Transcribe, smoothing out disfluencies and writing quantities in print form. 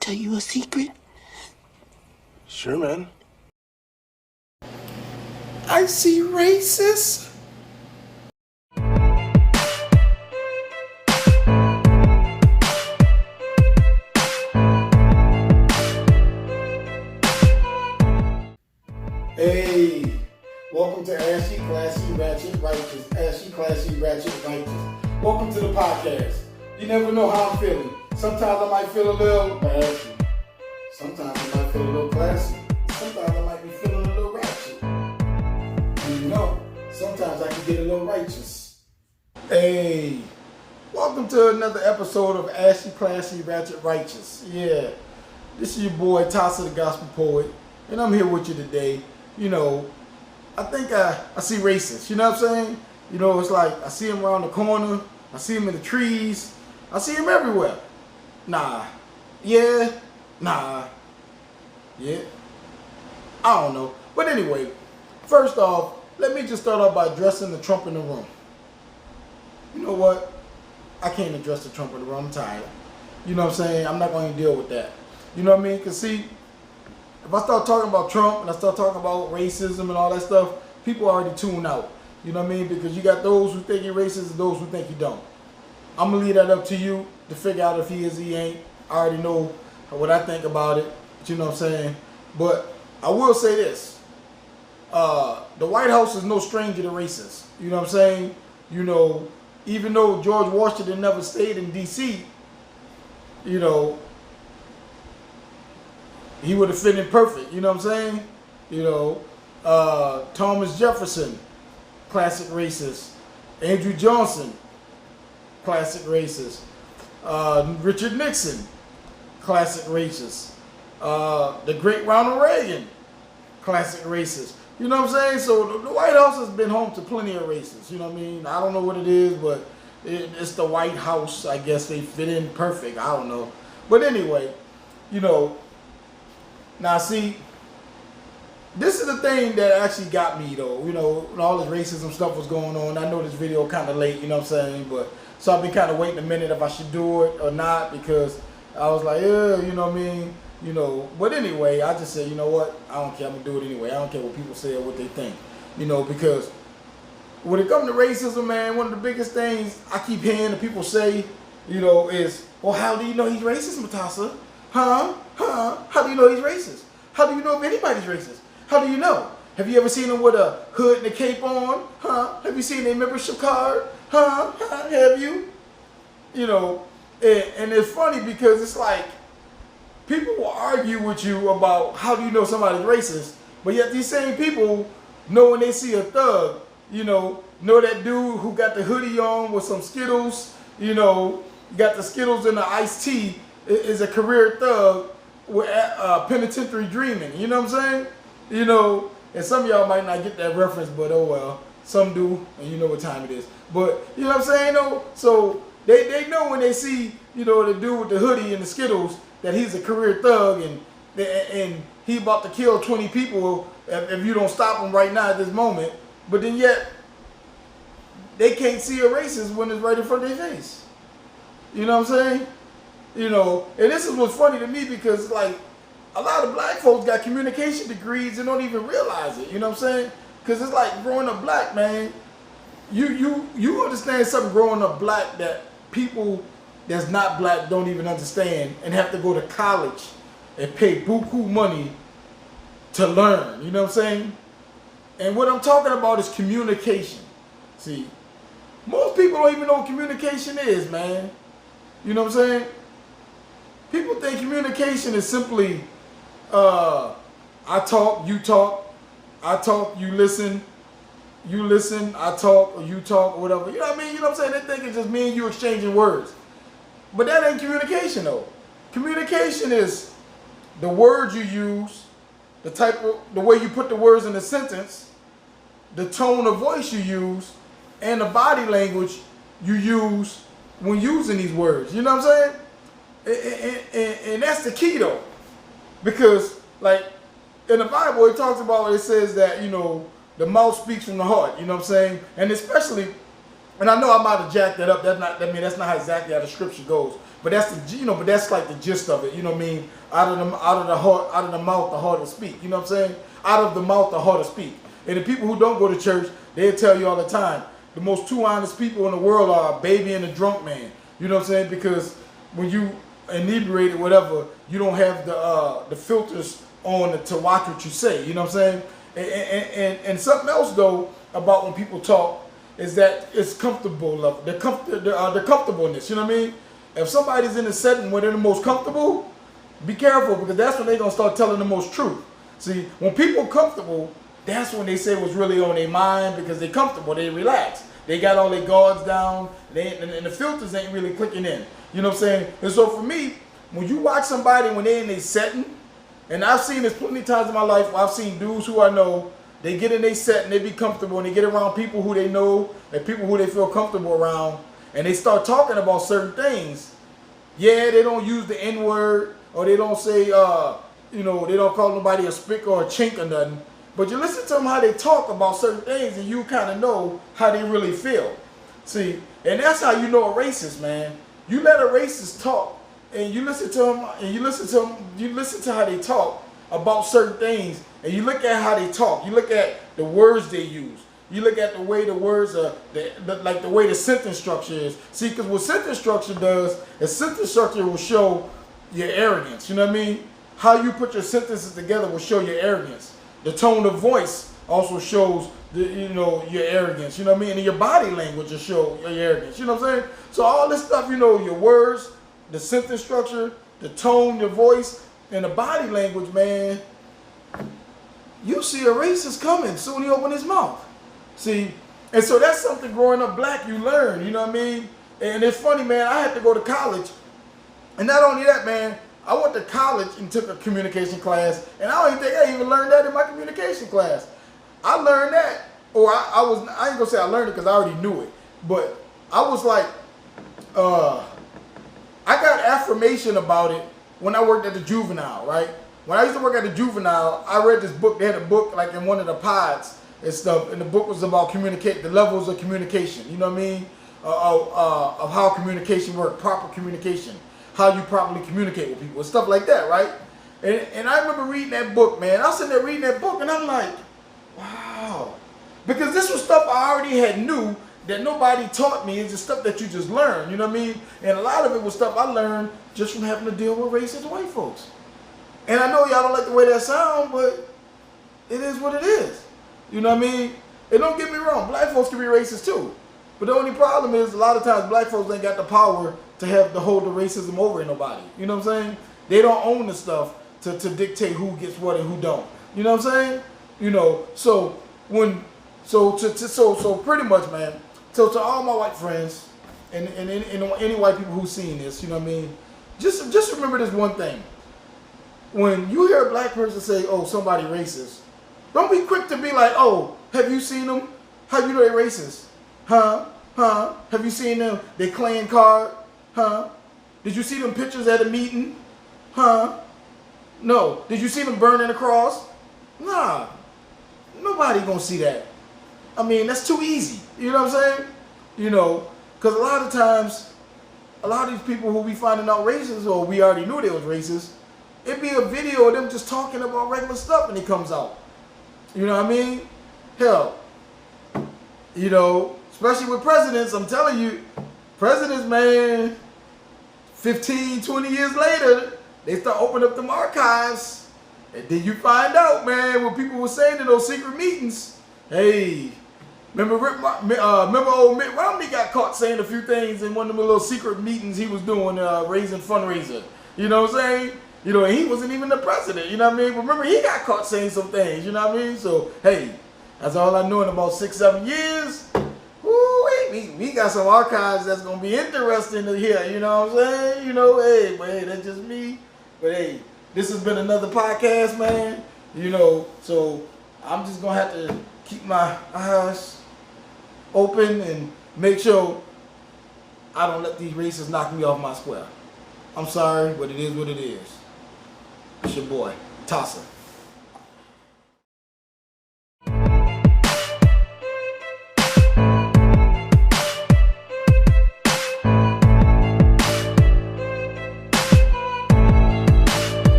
tell you a secret? Sure, man. I see racists. Hey, welcome to Ashy, Classy, Ratchet, Righteous. Ashy, Classy, Ratchet, Righteous. Welcome to the podcast. You never know how I'm feeling. Sometimes I might feel a little ashy. Sometimes I might feel a little classy. Sometimes I might be feeling a little ratchet. And you know, sometimes I can get a little righteous. Hey, welcome to another episode of Ashy, Classy, Ratchet, Righteous. Yeah, this is your boy, Tassa the Gospel Poet, and I'm here with you today. You know, I think I see racists, you know what I'm saying? You know, it's like I see them around the corner, I see them in the trees, I see them everywhere. Nah, yeah, nah, yeah, I don't know. But anyway, first off, let me just start off by addressing the Trump in the room. You know what? I can't address the Trump in the room, I'm tired. You know what I'm saying? I'm not going to deal with that. You know what I mean? Because see, if I start talking about Trump and I start talking about racism and all that stuff, people already tune out. You know what I mean? Because you got those who think you're racist and those who think you don't. I'm going to leave that up to you to figure out if he is or he ain't. I already know what I think about it. You know what I'm saying? But I will say this. The White House is no stranger to racists. You know what I'm saying? You know, even though George Washington never stayed in D.C., you know, he would have fit in perfect, you know what I'm saying? You know, Thomas Jefferson, classic racist. Andrew Johnson, classic racist. Richard Nixon, classic racist. The great Ronald Reagan, classic racist. You know what I'm saying? So the White House has been home to plenty of racists, you know what I mean? I don't know what it is, but it's the White House. I guess they fit in perfect. I don't know. But anyway, you know, now see, this is the thing that actually got me though, you know, when all this racism stuff was going on. I know this video kind of late, you know what I'm saying, but so I've been kind of waiting a minute if I should do it or not, because I was like, yeah, you know what I mean, you know, but anyway, I just said, you know what, I don't care, I'm gonna do it anyway. I don't care what people say or what they think, you know, because when it comes to racism, man, one of the biggest things I keep hearing the people say, you know, is, well, how do you know he's racist, Matassa? Huh? How do you know he's racist? How do you know if anybody's racist? How do you know? Have you ever seen him with a hood and a cape on? Huh? Have you seen their membership card? Huh? Have you? You know, and it's funny because it's like people will argue with you about how do you know somebody's racist, but yet these same people know when they see a thug, you know that dude who got the hoodie on with some Skittles, you know, got the Skittles and the iced tea, is a career thug with penitentiary dreaming. You know what I'm saying? You know, and some of y'all might not get that reference, but oh well. Some do, and you know what time it is. But you know what I'm saying though? So they know when they see, you know, the dude with the hoodie and the Skittles that he's a career thug and he about to kill 20 people if you don't stop him right now at this moment. But then yet they can't see a racist when it's right in front of their face. You know what I'm saying? You know, and this is what's funny to me because, like, a lot of black folks got communication degrees and don't even realize it. You know what I'm saying? Because it's like growing up black, man. You understand something growing up black that people that's not black don't even understand and have to go to college and pay buku money to learn. You know what I'm saying? And what I'm talking about is communication. See, most people don't even know what communication is, man. You know what I'm saying? People think communication is simply, I talk, you talk, I talk, you listen, I talk, or you talk, or whatever. You know what I mean? You know what I'm saying? They think it's just me and you exchanging words. But that ain't communication, though. Communication is the words you use, the way you put the words in a sentence, the tone of voice you use, and the body language you use when using these words. You know what I'm saying? And that's the key though, because like in the Bible it talks about, it says that, you know, the mouth speaks from the heart, you know what I'm saying? And especially And I know I might have jacked that up. That's not how exactly how the scripture goes. But that's but that's like the gist of it. You know what I mean? Out of the heart, out of the mouth, the heart will speak. You know what I'm saying? Out of the mouth, the heart will speak. And the people who don't go to church, they'll tell you all the time, the most two honest people in the world are a baby and a drunk man. You know what I'm saying? Because when you inebriated, whatever, you don't have the filters on to watch what you say. You know what I'm saying? And something else though about when people talk is that it's comfortable, the comfortableness. You know what I mean? If somebody's in a setting where they're the most comfortable, be careful, because that's when they're gonna start telling the most truth. See, when people comfortable, that's when they say what's really on their mind, because they're comfortable, they relax. They got all their guards down, and the filters ain't really clicking in. You know what I'm saying? And so for me, when you watch somebody when they're in their setting, and I've seen this plenty of times in my life where I've seen dudes who I know, they get in their setting, they be comfortable, and they get around people who they know, and people who they feel comfortable around, and they start talking about certain things. Yeah, they don't use the N-word, or they don't say, they don't call nobody a spick or a chink or nothing. But you listen to them how they talk about certain things, and you kind of know how they really feel. See, and that's how you know a racist, man. You let a racist talk, and you listen to them, and you listen to how they talk about certain things, and you look at how they talk. You look at the words they use. You look at the way the words are, like the way the sentence structure is. See, because what sentence structure does is sentence structure will show your arrogance. You know what I mean? How you put your sentences together will show your arrogance. The tone of voice also shows your arrogance. You know what I mean? And your body language will show your arrogance. You know what I'm saying? So all this stuff, your words, the sentence structure, the tone, your voice, and the body language, man. You see a racist coming soon he open his mouth. See, and so that's something growing up black you learn, you know what I mean? And it's funny, man, I had to go to college. And not only that, man, I went to college and took a communication class, and I don't even think I even learned that in my communication class. I learned that, or I ain't gonna say I learned it because I already knew it, but I was like, I got affirmation about it when I worked at the juvenile, right? When I used to work at the juvenile, I read this book. They had a book like in one of the pods and stuff, and the book was about the levels of communication. You know what I mean? Of how communication works, proper communication, how you properly communicate with people, and stuff like that, right? And I remember reading that book, man. I was sitting there reading that book, and I'm like, wow, because this was stuff I already had knew that nobody taught me. It's just stuff that you just learn. You know what I mean? And a lot of it was stuff I learned just from having to deal with racist white folks. And I know y'all don't like the way that sounds, but it is what it is. You know what I mean? And don't get me wrong, black folks can be racist too. But the only problem is a lot of times black folks ain't got the power to hold the racism over nobody. You know what I'm saying? They don't own the stuff to dictate who gets what and who don't. You know what I'm saying? So pretty much, man. So to all my white friends and any white people who've seen this, you know what I mean? Just remember this one thing. When you hear a black person say, "Oh, somebody racist," don't be quick to be like, "Oh, have you seen them? How you know they're racist? Huh? Have you seen them? They playing card? Huh? Did you see them pictures at a meeting? Huh? No. Did you see them burning the cross? Nah. Nobody gonna see that. I mean, that's too easy. You know what I'm saying? Because a lot of times, a lot of these people who we finding out racist, or we already knew they was racist, it'd be a video of them just talking about regular stuff and it comes out. You know what I mean? Hell, especially with presidents, I'm telling you, presidents, man, 15, 20 years later, they start opening up them archives. And then you find out, man, what people were saying in those secret meetings. Hey, remember old Mitt Romney got caught saying a few things in one of the little secret meetings he was doing, raising fundraiser. You know what I'm saying? And he wasn't even the president, you know what I mean? But remember, he got caught saying some things, you know what I mean? So, hey, that's all I know in about 6-7 years. We got some archives that's going to be interesting to hear, you know what I'm saying? Hey, that's just me. But hey, this has been another podcast, man. So I'm just going to have to keep my eyes open and make sure I don't let these racists knock me off my square. I'm sorry, but it is what it is. It's your boy, Tassa.